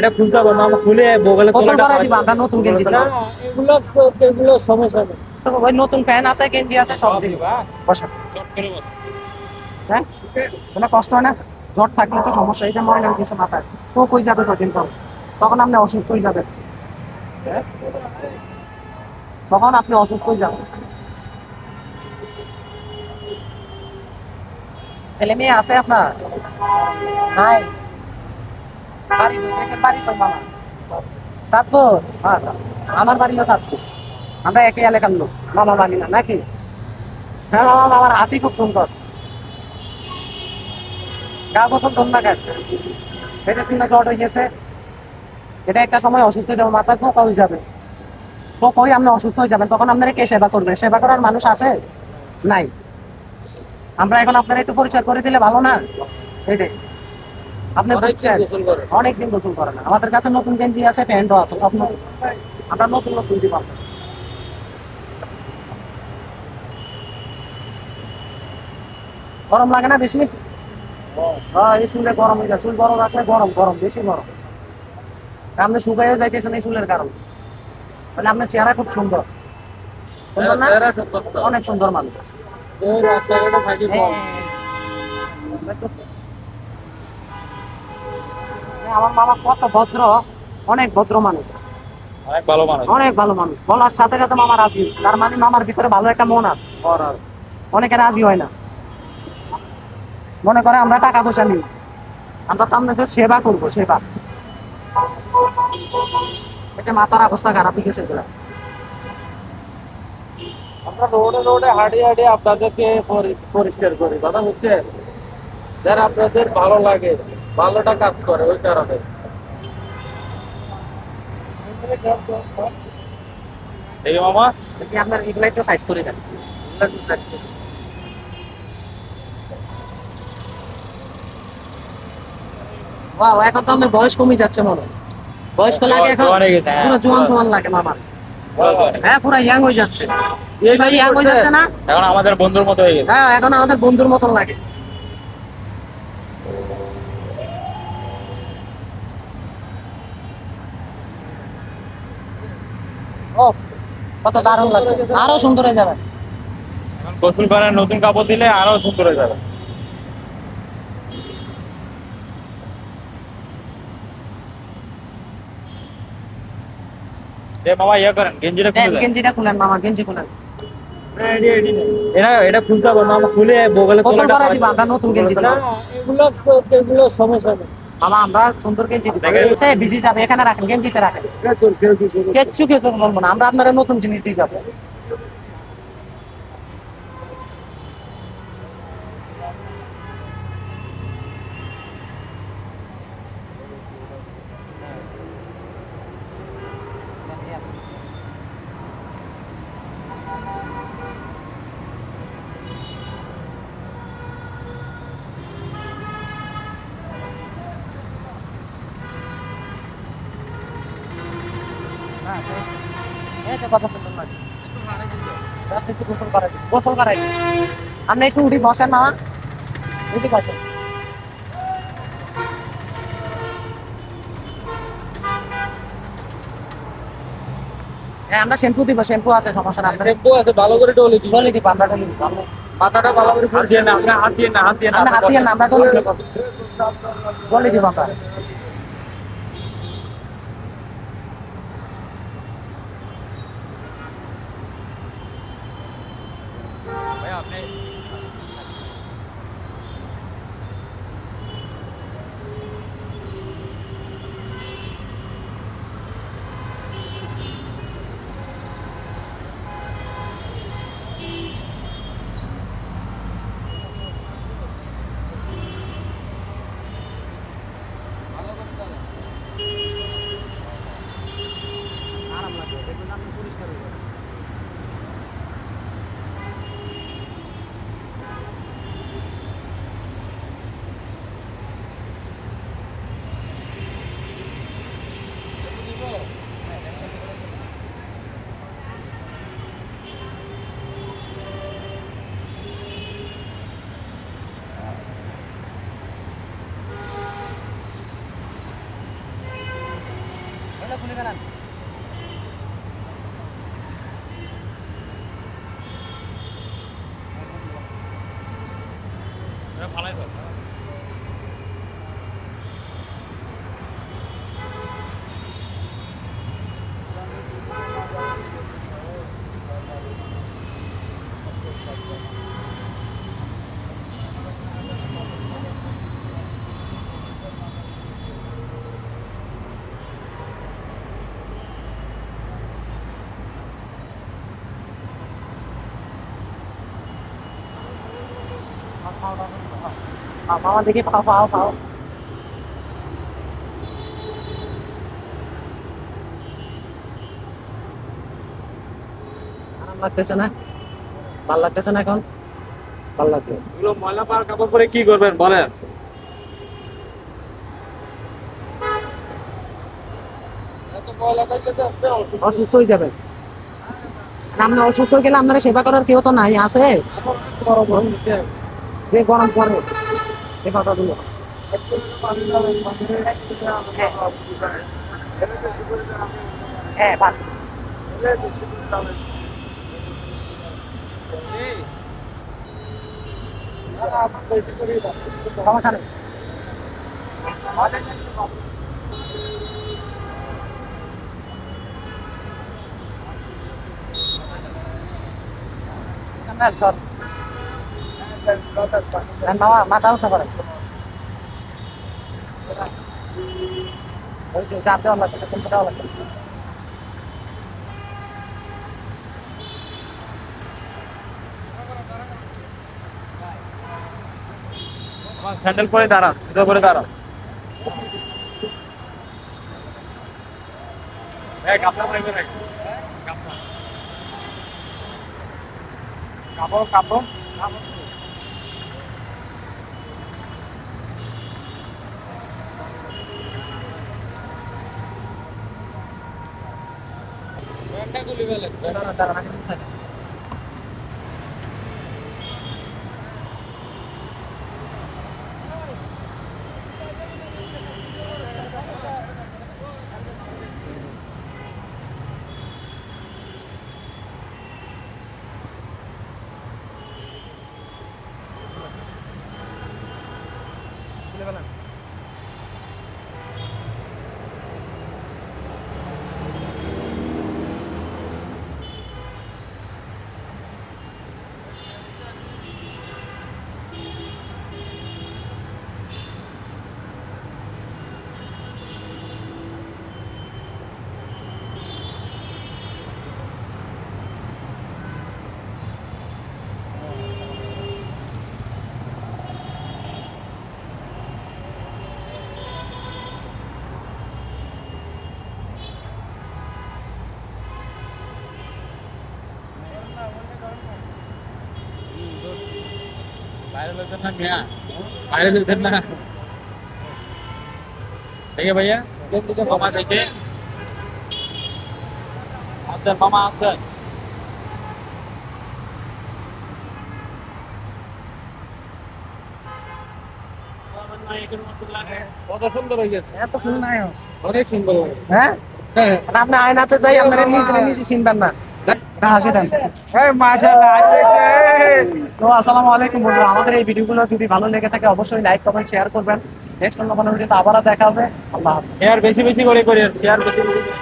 এটা খুলতে হবে না, খুলে বগলে গোসল তলাটা করাই দিব আমরা, নতুন গেঞ্জি দিব। এগুলো এগুলো সমস্যা নেই। ওই নতুন ফ্যান আছে, গেঞ্জি আছে, সব দিব। বসা, চট করে বস। হ্যাঁ, কোনো কষ্ট হয় না। জ্বর থাকলে তো সমস্যা, এই যে ময়লা হয়ে গেছে মাথায়, তো কই যাবে কদিন পর, তখন আপনি অসুস্থ হয়ে যাবেন। হ্যাঁ? তখন আপনি অসুস্থ হয়ে যাবেন। ছেলে মেয়ে আছে আপনার? নাই? বাড়ি কই? দেশের বাড়ি কই মামা? চাঁদপুর? আচ্ছা। আমার বাড়িও চাঁদপুর। আমরা একই এলাকার লোক, মামা বাড়ি না নাকি? হ্যাঁ মামা, আমার হাসি খুব সুন্দর। গা গোসল ধর না কেন? মেডিসিন না জ্বর হয়ে গেছে, এটা একটা সময় অসুস্থ হয়ে যাবে, মাথা পোকা হয়ে যাবে। তো কই আপনি অসুস্থ হয়ে যাবেন, তখন আপনারা কে সেবা করবে? সেবা করার মানুষ আছে? নাই। আমরা এখন আপনারা একটু পরিচয় করে দিলে ভালো না? এটাই আপনি বুঝছেন, অনেকদিন গোসল করে না। আমাদের কাছে নতুন গেঞ্জি আছে, প্যান্টও আছে, সব নতুন। আমরা নতুন নতুন দিব। গরম লাগে না বেশি? হ্যাঁ, এই চুলে গরম হয়ে যায়, চুল গরম রাখলে গরম গরম, বেশি গরম। আপনি শুকাইও যাইতেছেন এই চুলের কারণে। তাহলে আপনার চেহারা খুব সুন্দর, সুন্দর না? অনেক সুন্দর মানুষ। হ্যাঁ, আমার মামা কত ভদ্র, অনেক ভদ্র মানুষ, অনেক ভালো মানুষ। অনেক ভালো মানুষ। বলার সাথে সাথে মামা রাজি, তার মানে মামার ভিতরে ভালো একটা মন আছে। অনেকে রাজি হয় না, মনে করে আমরা টাকা পয়সা নিই, আমরা তো আপনাদের সেবা করবো, সেবা। এটা মাথার অবস্থা খারাপ হয়ে গেছে এগুলা। আমরা রোডে রোডে হাঁটিয়ে হাঁটিয়ে আপনাদেরকে পরিষ্কার করি, কথা হচ্ছে যারা আপনাদের ভালো লাগে, ভালোটা কাজ করে ওই কারণে। ঠিক আছে মামা। দেখি আপনার এগুলা একটু সাইজ করে দেন। ওয়াও, এখন তো আপনার বয়স কমে যাচ্ছে মনে হয়। বয়স্ক লাগে এখন, জোয়ান হয়ে গেছে, হ্যাঁ। পুরো জোয়ান জোয়ান লাগে মামা। হ্যাঁ, পুরো ইয়াং হয়ে যাচ্ছে। এই ভাই ইয়াং হয়ে যাচ্ছে না? এখন আমাদের বন্ধুর মতো হয়ে গেছে। হ্যাঁ, এখন আমাদের বন্ধুর মতন লাগে। ও, কত দারুণ লাগে, আরো সুন্দর হয়ে যাবে। এখন গোসল করার নতুন কাপড় দিলে আরো সুন্দর হয়ে যাবে। যে মামা ইয়ে করেন, গেঞ্জিটা খুলে দেন, দেন। গেঞ্জিটা খুলেন মামা, গেঞ্জি খুলেন। এটা খুলতে হবে না, খুলে বগলে গোসল তলাটা করাই দিব আমরা, নতুন গেঞ্জি দিব। এগুলো এগুলো সমস্যা নেই। মামা আমরা সুন্দর গেঞ্জি দিব, সে ভিজি যাবে, এখানে রাখেন, গেঞ্জিতে রাখেন। কিচ্ছু কিছু বলবো না, আমরা আপনারা নতুন জিনিস দিয়ে যাবো। এই যে কত সুন্দর লাগে। Just একটু গোসল করাই দিন, গোসল করাই দিন। আপনি একটু উঠি বসেন না, উঠি বসেন। হ্যাঁ, আমরা শ্যাম্পু দিব, শ্যাম্পু আছে, সমস্যা না। আপনার শ্যাম্পু আছে, ভালো করে ডলে দিন। ডলে দিব, আমরা ডলে দিব। মাথাটা ভালো করে ফুল দিয়ে না, আপনি হাত দিয়ে না, হাত দিয়ে না। আমরা হাত দিয়ে না, আমরা ডলে দিব, ডলে দিব আমরা। ভাই আপনি খুলে ফেলেন। ভালোই তো। মামা দেখি পাও পাও পাও। আরাম লাগতেছে না? ভাল লাগতেছে না এখন? ভাল লাগবে। এগুলো ময়লা পার কাপড় পরে কি করবেন বলেন? এত ময়লা থাকলে তো আপনি অসুস্থ হয়ে যাবেন। আর আপনি অসুস্থ হয়ে গেলে আপনারা সেবা করার কেউ তো নাই, আছে? এখন বড় বড় নিচে যে গরম পড়ে সেবাটা দিল। হ্যাঁ ভালো। সমস্যা নেই। চল মামা মাথা উঠা করে চাপ দেওয়া লাগবে, কমতে দেওয়া লাগবে। আমার স্যান্ডেল পরে দাঁড়ান, জুতো পরে দাঁড়ান। কাপড় পরে রাখ। কাপড় কাপড় প্যান্টটা খুলে ফেলেন। দাঁড়ান দাঁড়ান আগে মুছাই দেন। খুলে ফেলেন। বাইরে লোকদের না মিয়া, বাইরে লোকদের না। ठीक है भैया, मामा देखिए अंदर, मामा अंदर। কত সুন্দর হয়ে গেছে, এত ফুল নাই হোক। অনেক সুন্দর হয়ে গেছে। হ্যাঁ হ্যাঁ আর আপনি আয়নাতে যাই আপনারা নিজে চিনবেন না। এটা হাসি দেন। মাশাআল্লাহ। তো আসসালামু আলাইকুম বন্ধুরা, আমাদের এই ভিডিওগুলো যদি ভালো লেগে থাকে অবশ্যই লাইক কমেন্ট শেয়ার করবেন। নেক্সট অন্য কোনো ভিডিওতে আবারও দেখা হবে। আল্লাহ হাফেজ। শেয়ার বেশি বেশি করে করেন, শেয়ার বেশি বেশি করে।